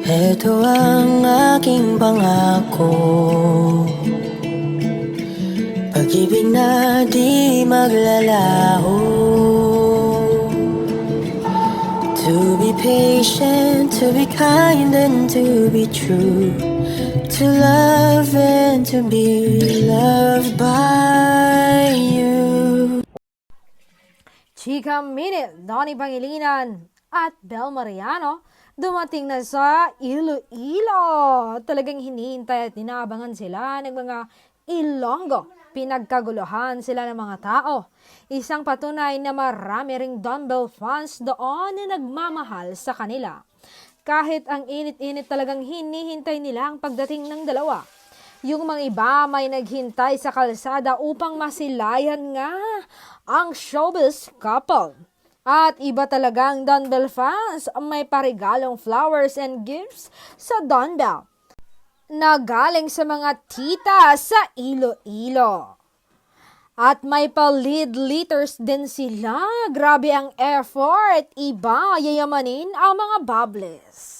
Ito ang aking pangako, pag-ibig na di maglalaho. To be patient, to be kind and to be true, to love and to be loved by you. Chika Minute, Donnie Pangilinan at Bel Mariano dumating na sa Iloilo. Talagang hinihintay at inaabangan sila ng mga Ilonggo. Pinagkaguluhan sila ng mga tao. Isang patunay na marami ring dumbbell fans doon na nagmamahal sa kanila. Kahit ang init-init talagang hinihintay nila ang pagdating ng dalawa. Yung mga iba may naghintay sa kalsada upang masilayan nga ang showbiz couple. At iba talagang dumbbell fans may parigalong flowers and gifts sa dumbbell na galing sa mga tita sa Iloilo. At may pa-lead liters din sila. Grabe ang effort. Iba, yayamanin ang mga bubbles.